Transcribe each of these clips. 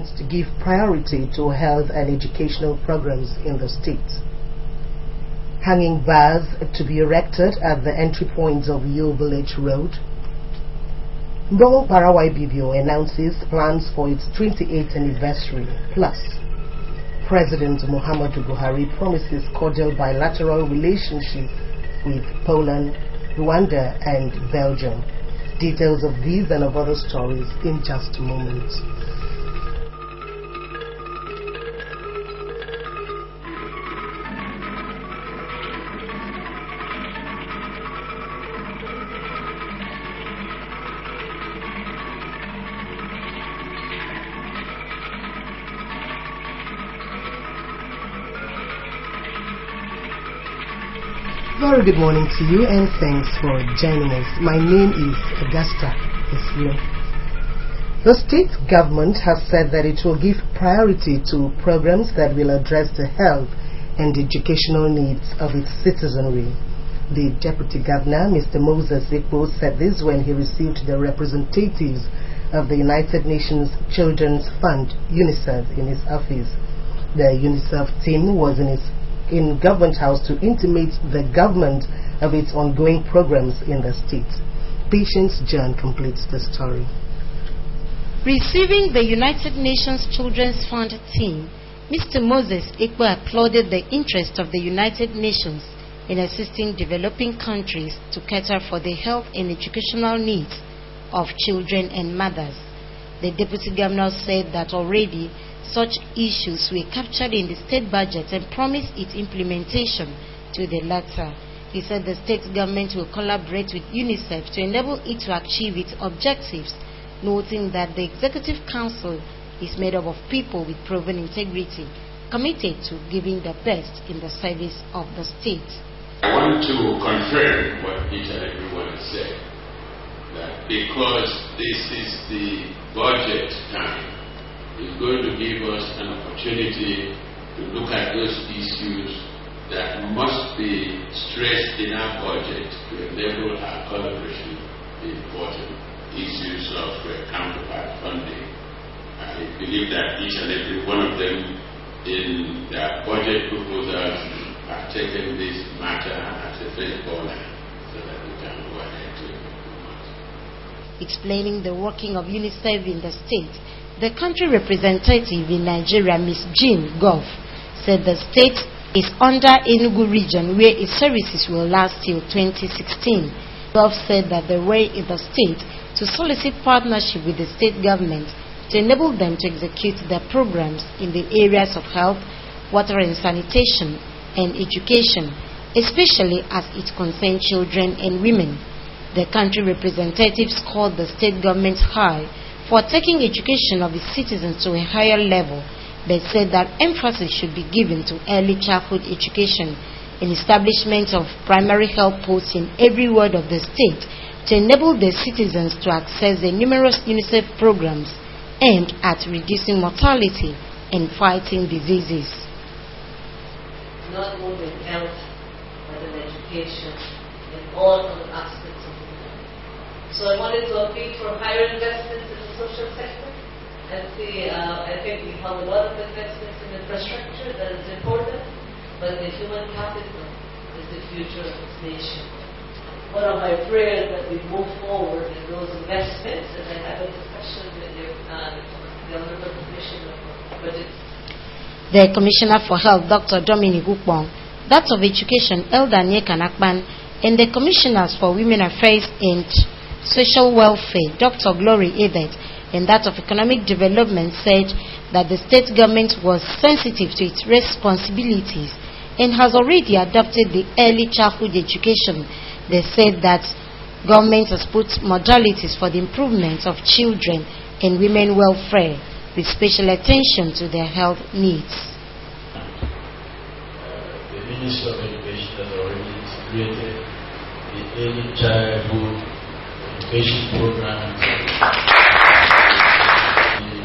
government to give priority to health and educational programs in the state. Hanging bars to be erected at the entry points of Yo Village Road. Mbong Parawai Bibio announces plans for its 28th anniversary. Plus, President Muhammadu Buhari promises cordial bilateral relationship with Poland, Rwanda and Belgium. Details of these and of other stories in just a moment. Very good morning to you and thanks for joining us. My name is Augusta Islo. The state government has said that it will give priority to programs that will address the health and educational needs of its citizenry. The Deputy Governor, Mr. Moses Ekpo, said this when he received the representatives of the United Nations Children's Fund, UNICEF, in his office. The UNICEF team was in Government House to intimate the government of its ongoing programs in the state. Patience John completes the story. Receiving the United Nations Children's Fund team, Mr. Moses Ekpo applauded the interest of the United Nations in assisting developing countries to cater for the health and educational needs of children and mothers. The Deputy Governor said that already such issues were captured in the state budget and promised its implementation to the latter. He said the state government will collaborate with UNICEF to enable it to achieve its objectives, noting that the Executive Council is made up of people with proven integrity, committed to giving the best in the service of the state. I want to confirm what each and everyone has said, that because this is the budget time, is going to give us an opportunity to look at those issues that must be stressed in our budget to enable our collaboration in important issues of counterpart funding. I believe that each and every one of them in their budget proposals have taken this matter as a baseball so that we can go ahead to implement. Explaining the working of UNICEF in the state, the country representative in Nigeria, Ms. Jean Goff, said the state is under Enugu region where its services will last till 2016. Goff said that the way in the state to solicit partnership with the state government to enable them to execute their programs in the areas of health, water and sanitation, and education, especially as it concerns children and women. The country representatives called the state government high for taking education of its citizens to a higher level, but said that emphasis should be given to early childhood education and establishment of primary health posts in every ward of the state to enable the citizens to access the numerous UNICEF programs aimed at reducing mortality and fighting diseases. Not only in health, but in education, in all other aspects of the life. So I wanted to appeal for higher investments in the social sector and see, I think we have a lot of investments in infrastructure that is important, but the human capital is the future of this nation. One of my prayers that we move forward in those investments, and I have a discussion with the Honorable Commissioner for Budgets. The Commissioner for Health, Dr. Dominic Ukpong, that of Education, Elder Nyeka Nakpan, and the Commissioners for Women Affairs and Social Welfare, Dr. Glory Ebert, and that of Economic Development said that the state government was sensitive to its responsibilities and has already adopted the early childhood education. They said that government has put modalities for the improvement of children and women welfare with special attention to their health needs. The Ministry of Education has already integrated the early childhood education program.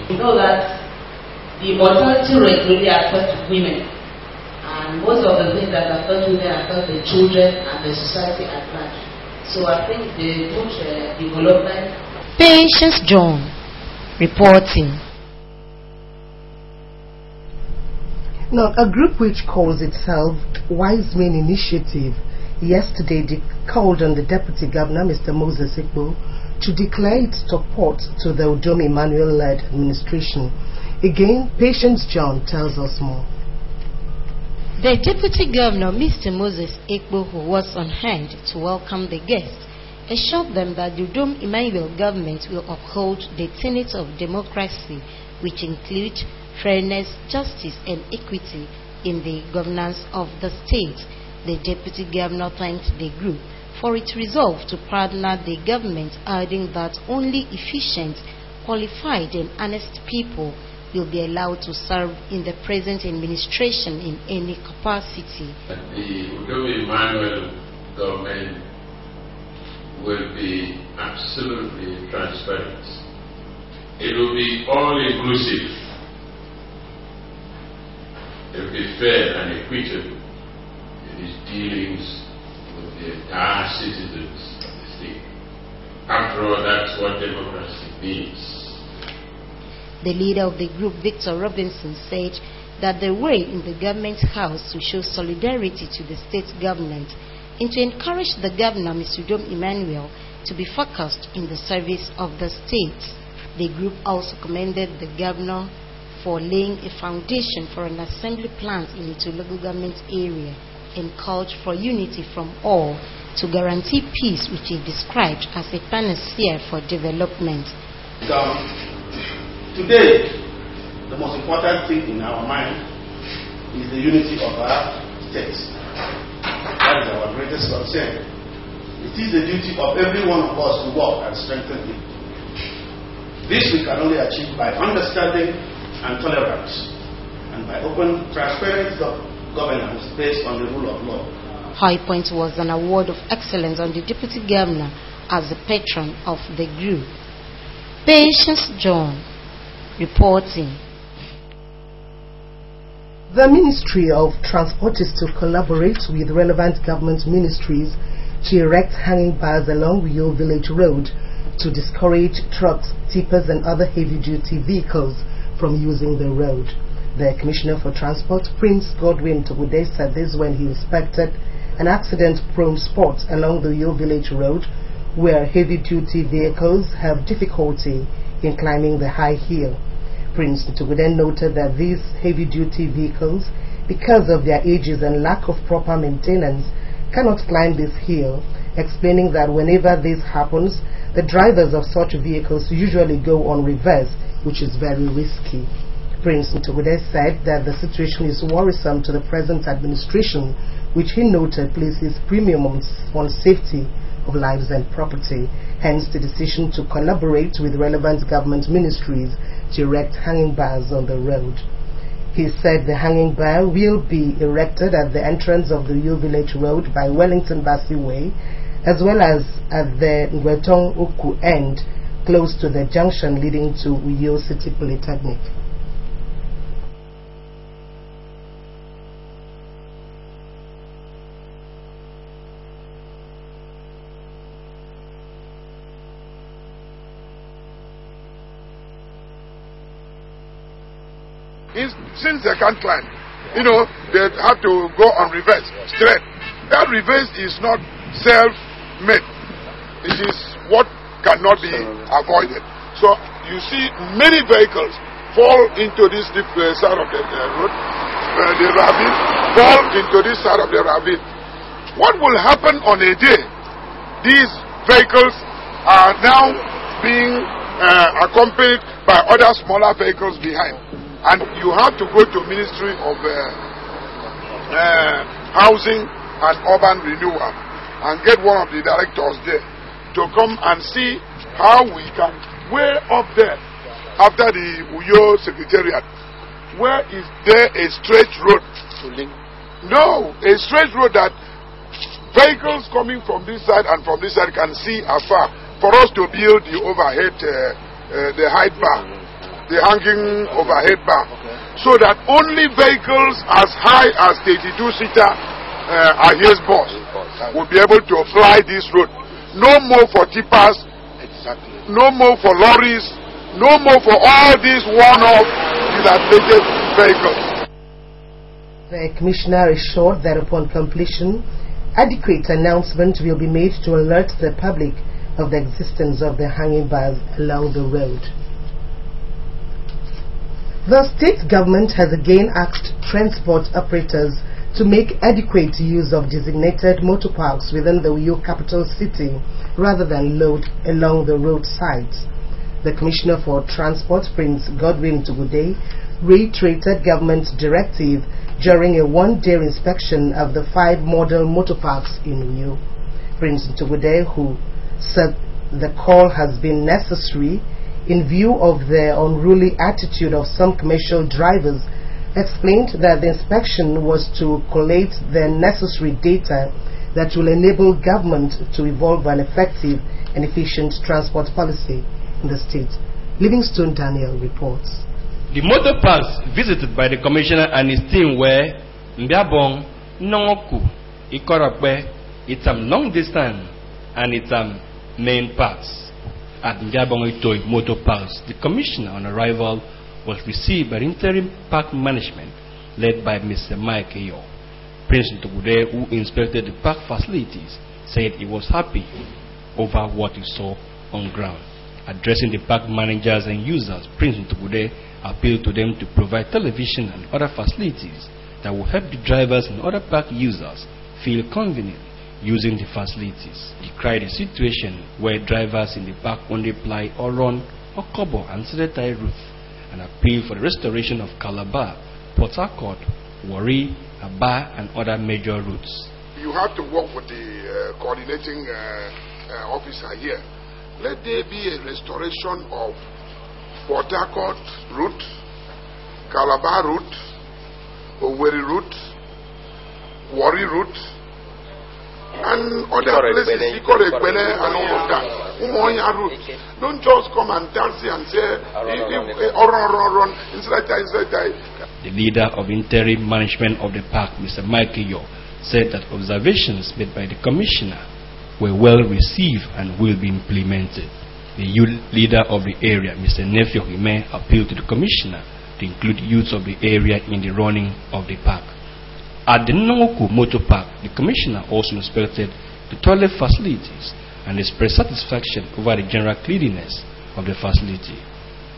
We know that the mortality rate really affects women, and most of the things that affect women affect the children and the society at large. So I think the good development. Patience John reporting. Now, a group which calls itself Wise Men Initiative yesterday called on the Deputy Governor, Mr. Moses Ikpo, to declare its support to the Udom Emmanuel-led administration. Again, Patience John tells us more. The Deputy Governor, Mr. Moses Ikpo, who was on hand to welcome the guests, assured them that the Udom Emmanuel government will uphold the tenets of democracy, which include fairness, justice, and equity in the governance of the state. The Deputy Governor thanked the group for its resolve to partner the government, adding that only efficient, qualified, and honest people will be allowed to serve in the present administration in any capacity. The Udom Emmanuel government will be absolutely transparent. It will be all-inclusive. It will be fair and equitable in its dealings with the entire citizens of the state. After all, that's what democracy means. The leader of the group, Victor Robinson, said that the way in the government house to show solidarity to the state government and to encourage the governor, Mr. Udom Emmanuel, to be focused in the service of the state. The group also commended the governor for laying a foundation for an assembly plant in its local government area and called for unity from all to guarantee peace, which he described as a panacea for development. Today, the most important thing in our mind is the unity of our states. That is our greatest concern. It is the duty of every one of us to work and strengthen it. This we can only achieve by understanding and tolerance, and by open, transparent governance based on the rule of law. High Point was an award of excellence on the Deputy Governor as the patron of the group. Patience John reporting. The Ministry of Transport is to collaborate with relevant government ministries to erect hanging bars along Uyo Village Road to discourage trucks, tippers, and other heavy-duty vehicles from using the road. The Commissioner for Transport, Prince Godwin Togude, said this when he inspected an accident-prone spot along the Uyo Village Road where heavy-duty vehicles have difficulty in climbing the high hill. Prince Togude noted that these heavy-duty vehicles, because of their ages and lack of proper maintenance, cannot climb this hill, explaining that whenever this happens, the drivers of such vehicles usually go on reverse, which is very risky. Prince Togude said that the situation is worrisome to the present administration, which he noted places premium on safety of lives and property, hence the decision to collaborate with relevant government ministries to erect hanging bars on the road. He said the hanging bar will be erected at the entrance of the Uyo Village Road by Wellington Bassey Way, as well as at the Ngwetong Uku end, close to the junction leading to Uyo City Polytechnic. Since they can't climb, they have to go on reverse, straight. That reverse is not self-made. It is what cannot be avoided. So you see many vehicles fall into this deep side of the road, the ravine, fall into this side of the ravine. What will happen on a day? These vehicles are now being accompanied by other smaller vehicles behind. And you have to go to Ministry of Housing and Urban Renewal and get one of the directors there to come and see how we can, way up there after the Uyo Secretariat, where is there a straight road? No, a straight road that vehicles coming from this side and from this side can see afar, for us to build the overhead, the height bar, the hanging overhead bar, so that only vehicles as high as 32-seater Ahies bus will be able to fly this road. No more for tippers, no more for lorries, no more for all these one-off dilapidated vehicles. The commissioner assured that upon completion, adequate announcement will be made to alert the public of the existence of the hanging bars along the road. The state government has again asked transport operators to make adequate use of designated motor parks within the Uyo capital city rather than load along the roadsides. The Commissioner for Transport, Prince Godwin Tugude, reiterated government directive during a one-day inspection of the 5 model motor parks in Uyo. Prince Tugude, who said the call has been necessary in view of the unruly attitude of some commercial drivers, explained that the inspection was to collate the necessary data that will enable government to evolve an effective and efficient transport policy in the state. Livingstone Daniel reports. The motor parks visited by the commissioner and his team were Mbiabong, Nongoku, Ikorakwe, Itam Long Distance, and Itam Main Parks. At Mbiabong Itoi Motor Parks, the commissioner on arrival was received by interim park management led by Mr. Mike Eyo. Prince Ntugude, who inspected the park facilities, said he was happy over what he saw on ground. Addressing the park managers and users, Prince Ntugude appealed to them to provide television and other facilities that will help the drivers and other park users feel convenient using the facilities. He cried a situation where drivers in the park only ply or run or Kobo and Sedetai routes, and appeal for the restoration of Calabar, Port Harcourt, Warri, Aba, and other major routes. You have to work with the coordinating officer here. Let there be a restoration of Port Harcourt route, Calabar route, Owerri route, Warri route, and other places, Ikorekwele and all of that. Umoya route. Don't just come and dance and say, run, inside. The leader of interim management of the park, Mr. Mike Eyo, said that observations made by the commissioner were well received and will be implemented. The youth leader of the area, Mr. Nefio Hime, appealed to the commissioner to include youths of the area in the running of the park. At the Nongoku Motor Park, the commissioner also inspected the toilet facilities and expressed satisfaction over the general cleanliness of the facility.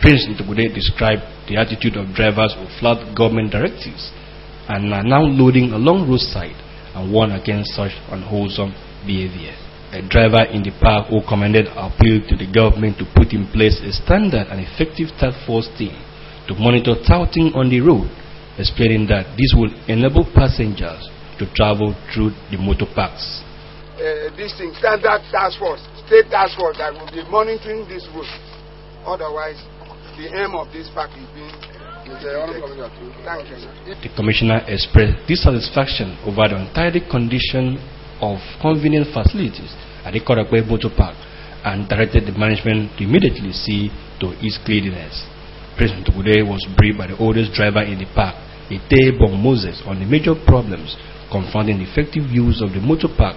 Prince Ntugude described the attitude of drivers who flout government directives and are now loading along roadside and warned against such unwholesome behavior. A driver in the park who commended appealed to the government to put in place a standard and effective task force team to monitor touting on the road, explaining that this will enable passengers to travel through the motor parks. This thing, standard task force, state task force that will be monitoring this route. Otherwise, the aim of this park is being... Thank you. The commissioner expressed dissatisfaction over the untidy condition of convenient facilities at the Ikorakwe Motor Park and directed the management to immediately see to its cleanliness. President Ntugude was briefed by the oldest driver in the park, Itebong Moses, on the major problems confronting the effective use of the motor park,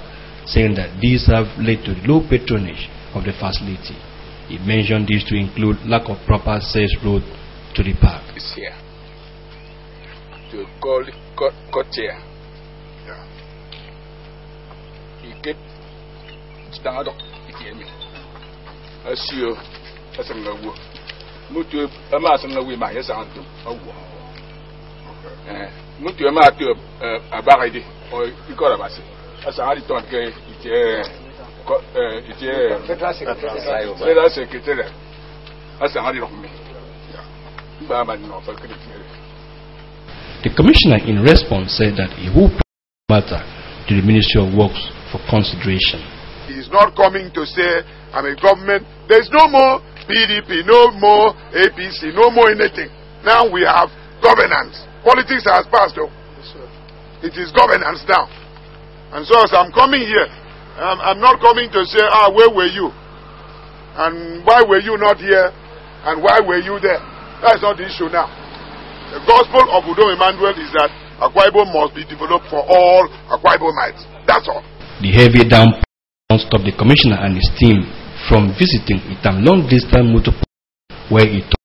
saying that these have led to the low patronage of the facility. He mentioned this to include lack of proper access road to the park. It's here to call Kotia. You get down as you as a no. Mutu amasanga we my santo mutu amatu abaride or ikola basi asari ton ke ite federal secretary asari rohme baba no fa kiti. The commissioner in response said that he will put the matter to the Ministry of Works for consideration. He is not coming to say I'm a government. There is no more PDP, no more APC, no more anything. Now we have governance. Politics has passed though. It is governance now. And so as I'm coming here, I'm not coming to say, where were you? And why were you not here? And why were you there? That's not the issue now. The gospel of Udo Emmanuel is that Akwa Ibom must be developed for all Akwa Ibomites. That's all. The heavy downpour won't stop the commissioner and his team from visiting Itam long distance motor park, where he told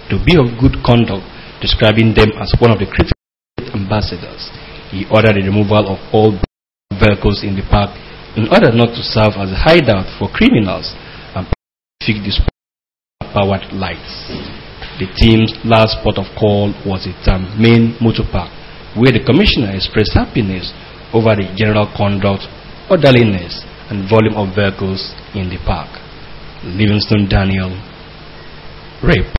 to be of good conduct, describing them as one of the critical ambassadors. He ordered the removal of all vehicles in the park in order not to serve as a hideout for criminals and fix the powered lights. The team's last port of call was at main motor park, where the commissioner expressed happiness over the general conduct, orderliness, and volume of vehicles in the park. Livingston Daniel, Rape.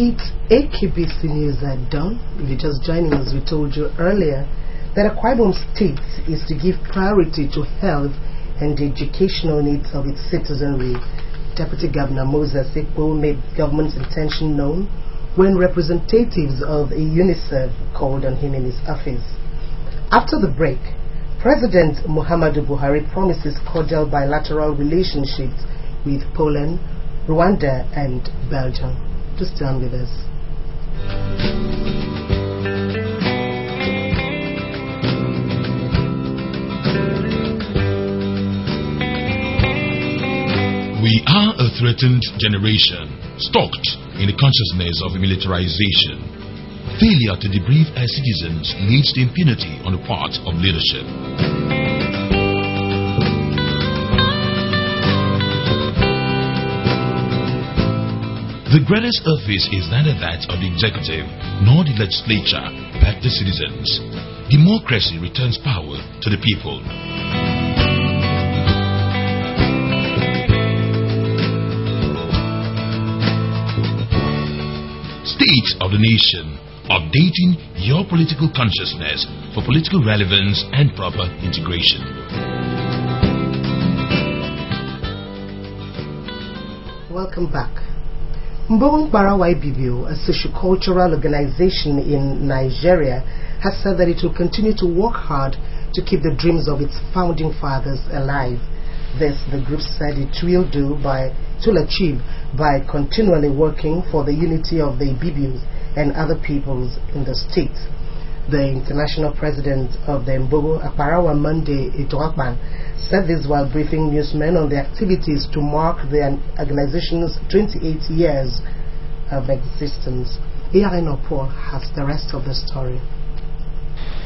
It's AKBC News at dawn. If you're just joining us, we told you earlier that Akwa Ibom State is to give priority to health and the educational needs of its citizenry. Deputy Governor Moses Ekpo made government's intention known when representatives of UNICEF called on him in his office. After the break, President Muhammadu Buhari promises cordial bilateral relationships with Poland, Rwanda, and Belgium. Just stay on with us. We are a threatened generation, stalked in the consciousness of militarization. Failure to debrief our citizens leads to impunity on the part of leadership. The greatest office is neither that of the executive nor the legislature, but the citizens. Democracy returns power to the people. State of the nation, updating your political consciousness for political relevance and proper integration. Welcome back. Mbong Barawai Bibio, a sociocultural organization in Nigeria, has said that it will continue to work hard to keep the dreams of its founding fathers alive. This, the group said, it will achieve by continually working for the unity of the Ibibios and other peoples in the state. The international president of the Mbogo Akparawa Monday Itoakban said this while briefing newsmen on the activities to mark the organization's 28 years of existence. Iareno Paul has the rest of the story.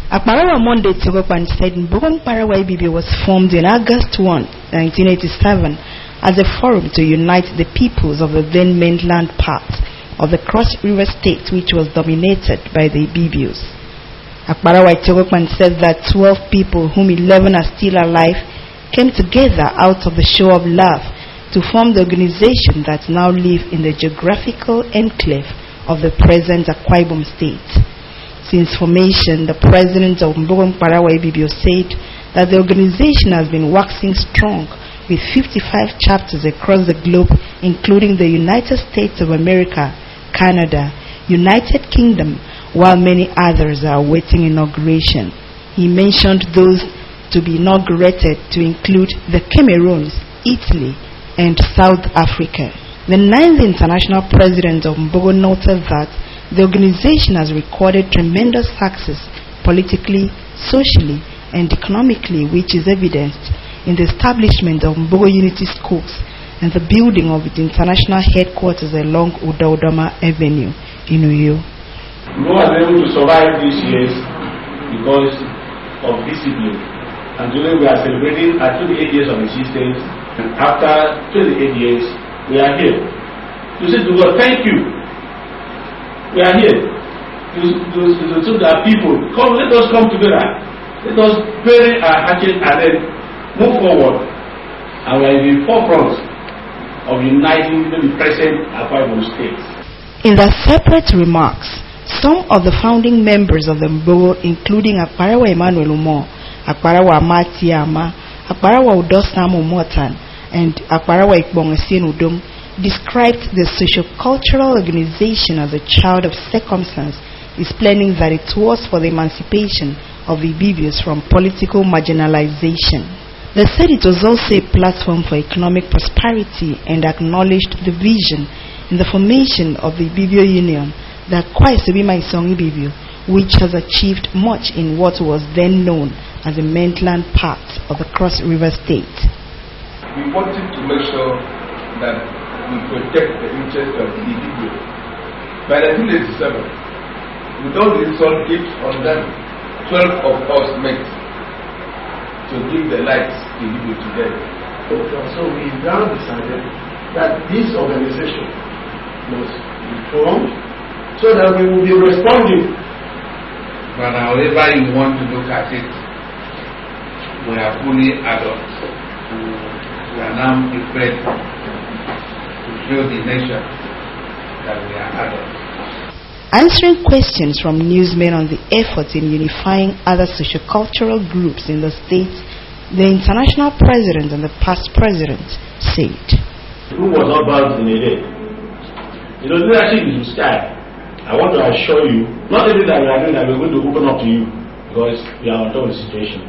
Akparawa Monday Itoakban said Mbogo Akparawa Ibibio was formed in August 1, 1987 as a forum to unite the peoples of the then mainland part of the Cross River State, which was dominated by the Ibibios. Akparawa Itoakban said that 12 people, whom 11 are still alive, came together out of the show of love to form the organization that now live in the geographical enclave of the present Akwa Ibom State. Since formation, the president of Mbogo Akparawa Ibibio said that the organization has been waxing strong with 55 chapters across the globe, including the United States of America, Canada, United Kingdom, while many others are awaiting inauguration. He mentioned those to be inaugurated to include the Cameroons, Italy, and South Africa. The 9th International President of Mbogo noted that the organization has recorded tremendous success politically, socially, and economically, which is evidenced in the establishment of Mbogo Unity Schools and the building of its international headquarters along Udaudama Avenue in Uyo. Mbogo was able to survive these years because of discipline. And today we are celebrating our 28 years of existence, and after 28 years, we are here to say to God, thank you. We are here to our people. Come, let us come together. Let us bury our hatchet and then move forward. And we are in the forefront of uniting the present Akwa Ibom State. In their separate remarks, some of the founding members of the Mbogo, including Akparawa Emmanuel Umo, Akparawa Amati Ama, Akparawa Udosam Umotan, and Akparawa Ikbongesien Udom, described the socio-cultural organization as a child of circumstance, explaining that it was for the emancipation of the Ibibios from political marginalization. They said it was also a platform for economic prosperity and acknowledged the vision in the formation of the Ibibio Union that Kwaisobi Maisong Ibibio, which has achieved much in what was then known as the mainland part of the Cross River State. We wanted to make sure that we protect the interests of the Ibibio. By 1987, with all the result gifts on them, 12 of us met to give the lights to give it to them. So we now decided that this organization must be formed so that we will be responding. But however you want to look at it, we are fully adults. We are now prepared to show the nation that we are adults. Answering questions from newsmen on the efforts in unifying other sociocultural groups in the state, the international president and the past president said, Who was not bound in a day? You know, leadership is the sky. I want to assure you, not everything that we are doing that we're going to open up to you, because we are on top of the situation.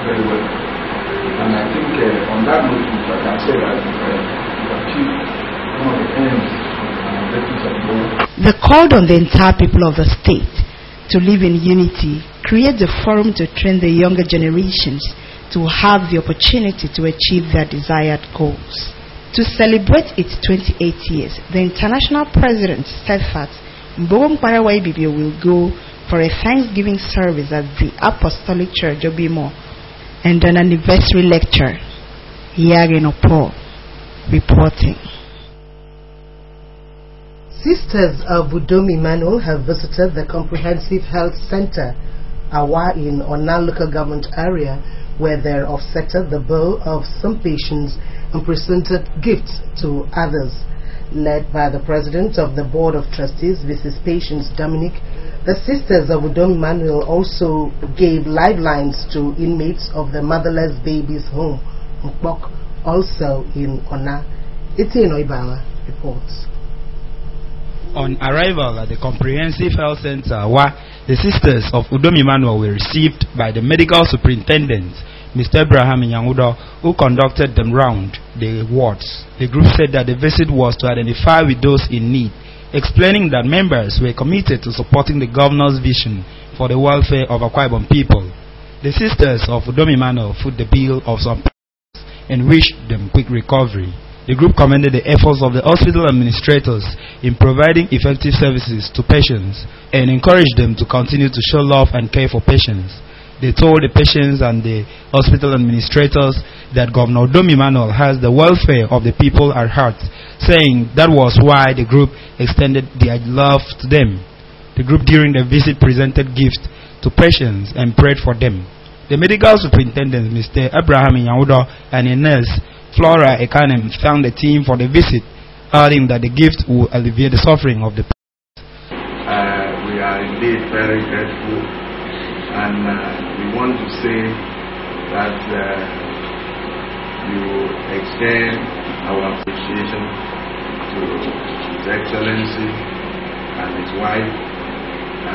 Very well. And I think on that note, I can say that we achieved one of the aims of our objectives of the world. The call on the entire people of the state to live in unity creates a forum to train the younger generations to have the opportunity to achieve their desired goals. To celebrate its 28 years, the international president Stefat Mbogom Paraguay Bibio will go for a Thanksgiving service at the Apostolic Church Obimo and an anniversary lecture. Yagin Opo reporting. Sisters of Udom Emmanuel have visited the Comprehensive Health Center, Awa in Ona local government area, where they offsetted the bill of some patients and presented gifts to others. Led by the president of the Board of Trustees, Mrs. Patience Dominic, the Sisters of Udom Emmanuel also gave lifelines to inmates of the Motherless Babies Home, Mpok, also in Ona. Etienne Oibala reports. On arrival at the Comprehensive Health Center, where the Sisters of Udom Emmanuel were received by the medical superintendent, Mr. Abraham Nyangudo, who conducted them round the wards. The group said that the visit was to identify with those in need, explaining that members were committed to supporting the governor's vision for the welfare of Akwa Ibom people. The Sisters of Udom Emmanuel foot the bill of some patients and wished them quick recovery. The group commended the efforts of the hospital administrators in providing effective services to patients and encouraged them to continue to show love and care for patients. They told the patients and the hospital administrators that Governor Udom Emmanuel has the welfare of the people at heart, saying that was why the group extended their love to them. The group during the visit presented gifts to patients and prayed for them. The medical superintendent, Mr. Abraham Nyangudo, and a nurse, Flora Ekanem, thanked the team for the visit, adding that the gift will alleviate the suffering of the patients. We are indeed very grateful, and we want to say that you extend our appreciation to His Excellency and his wife,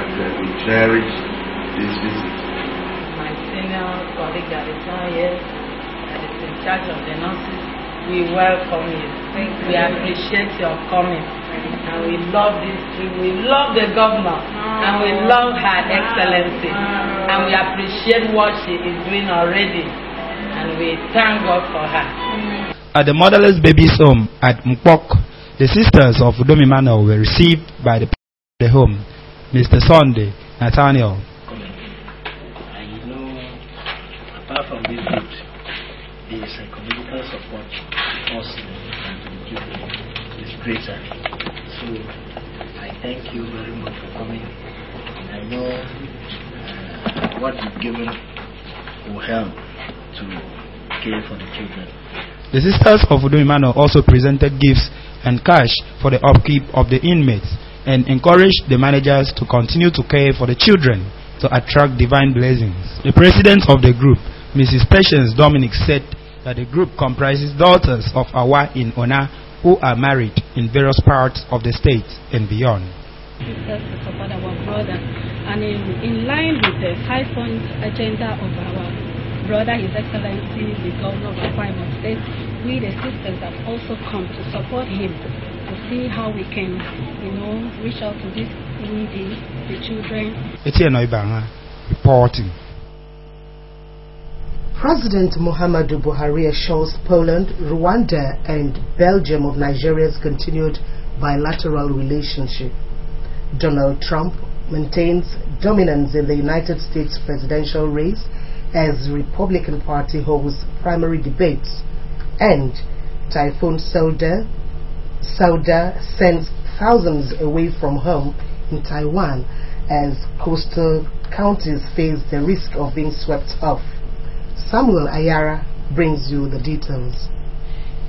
and we cherish this visit. My senior colleague that is now here, that is in charge of the nurses, we welcome you. We appreciate your coming, and we love this. We love the governor, and we love Her Excellency, and we appreciate what she is doing already, and we thank God for her. At the Motherless Babies Home at Mpok, the Sisters of Udom Emmanuel were received by the home, Mr. Sunday Nathaniel. Apart from this gift, the psychological support also is greater. So I thank you very much for coming. And I know what you've given will help to care for the children. The Sisters of Udom Emmanuel also presented gifts and cash for the upkeep of the inmates and encouraged the managers to continue to care for the children to attract divine blessings. The president of the group, Mrs. Patience Dominic, said that the group comprises daughters of Awa in Ona who are married in various parts of the state and beyond. To support our brother, and in line with the 5-point agenda of our brother, His Excellency, the Governor of Akwa Ibom State, we the sisters have also come to support him to see how we can, reach out to this needy, the children. Etienne Oibanga reporting. President Muhammadu Buhari assures Poland, Rwanda and Belgium of Nigeria's continued bilateral relationship. Donald Trump maintains dominance in the United States presidential race as the Republican Party holds primary debates, and Typhoon Sauda sends thousands away from home in Taiwan as coastal counties face the risk of being swept off. Samuel Ayara brings you the details.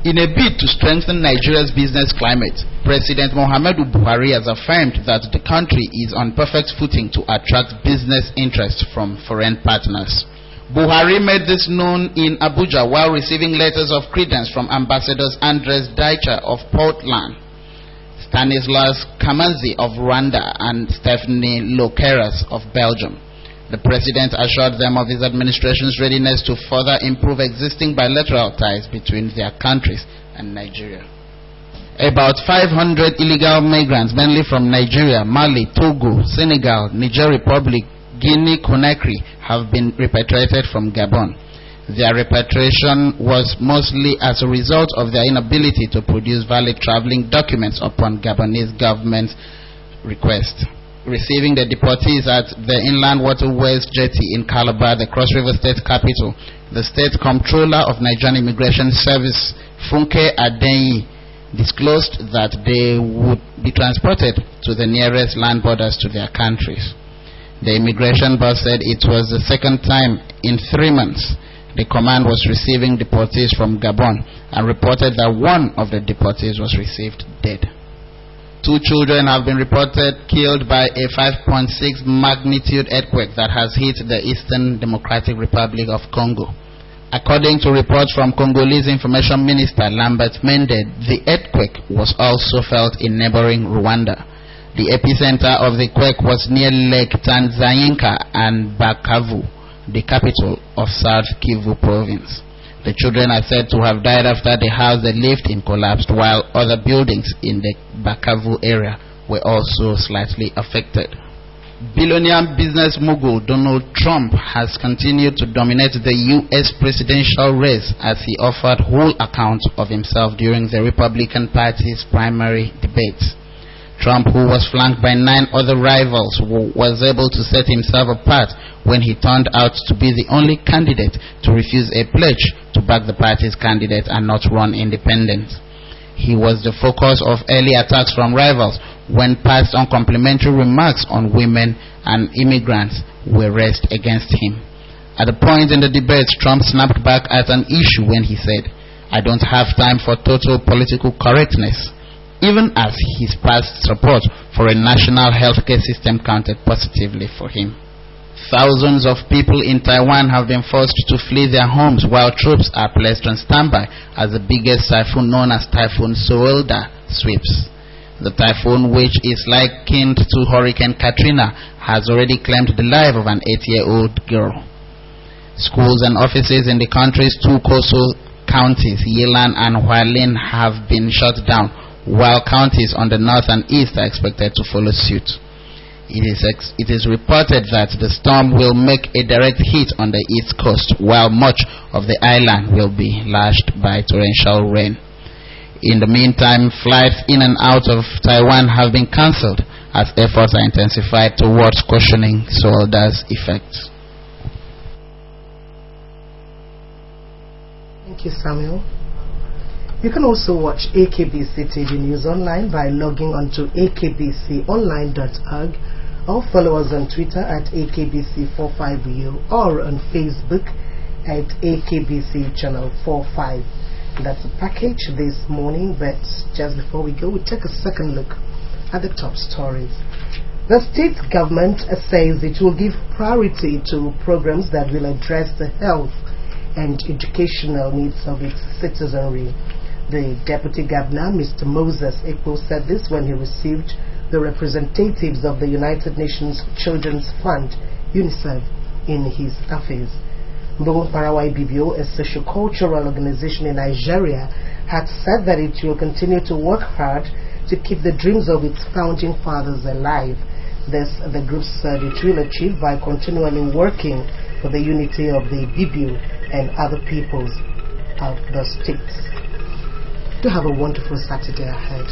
In a bid to strengthen Nigeria's business climate, President Muhammadu Buhari has affirmed that the country is on perfect footing to attract business interest from foreign partners. Buhari made this known in Abuja while receiving letters of credence from Ambassadors Andres Daicha of Portland, Stanislas Kamanzi of Rwanda, and Stephanie Lokeras of Belgium. The president assured them of his administration's readiness to further improve existing bilateral ties between their countries and Nigeria. About 500 illegal migrants, mainly from Nigeria, Mali, Togo, Senegal, Niger Republic, Guinea-Conakry, have been repatriated from Gabon. Their repatriation was mostly as a result of their inability to produce valid traveling documents upon Gabonese government's request. Receiving the deportees at the Inland Waterways Jetty in Calabar, the Cross River State capital, the State Comptroller of Nigerian Immigration Service, Funke Adenyi, disclosed that they would be transported to the nearest land borders to their countries. The immigration boss said it was the second time in 3 months the command was receiving deportees from Gabon, and reported that one of the deportees was received dead. 2 children have been reported killed by a 5.6 magnitude earthquake that has hit the Eastern Democratic Republic of Congo. According to reports from Congolese Information Minister Lambert Mende, the earthquake was also felt in neighboring Rwanda. The epicenter of the quake was near Lake Tanganyika and Bukavu, the capital of South Kivu province. The children are said to have died after the house they lived in collapsed, while other buildings in the Bukavu area were also slightly affected. Billionaire business mogul Donald Trump has continued to dominate the U.S. presidential race as he offered whole account of himself during the Republican Party's primary debates. Trump, who was flanked by 9 other rivals, was able to set himself apart when he turned out to be the only candidate to refuse a pledge to back the party's candidate and not run independent. He was the focus of early attacks from rivals when past uncomplimentary remarks on women and immigrants were raised against him. At a point in the debates, Trump snapped back at an issue when he said, "I don't have time for total political correctness," even as his past support for a national healthcare system counted positively for him. Thousands of people in Taiwan have been forced to flee their homes while troops are placed on standby as the biggest typhoon, known as Typhoon Sauda, sweeps. The typhoon, which is likened to Hurricane Katrina, has already claimed the life of an 8-year-old girl. Schools and offices in the country's 2 coastal counties, Yilan and Hualien, have been shut down, while counties on the north and east are expected to follow suit. It is reported that the storm will make a direct hit on the east coast, while much of the island will be lashed by torrential rain. In the meantime, flights in and out of Taiwan have been cancelled as efforts are intensified towards cushioning Sauda's effects. Thank you, Samuel. You can also watch AKBC TV News online by logging onto akbconline.org or follow us on Twitter at AKBC45U or on Facebook at AKBC Channel 45. That's a package this morning, but just before we go, we take a second look at the top stories. The state government says it will give priority to programs that will address the health and educational needs of its citizenry. The Deputy Governor, Mr. Moses Ekpo, said this when he received the representatives of the United Nations Children's Fund, UNICEF, in his office. Mbogo Parawai Bibio, a socio-cultural organization in Nigeria, had said that it will continue to work hard to keep the dreams of its founding fathers alive. This, the group said, it will achieve by continually working for the unity of the Bibio and other peoples of the states. Do have a wonderful Saturday ahead.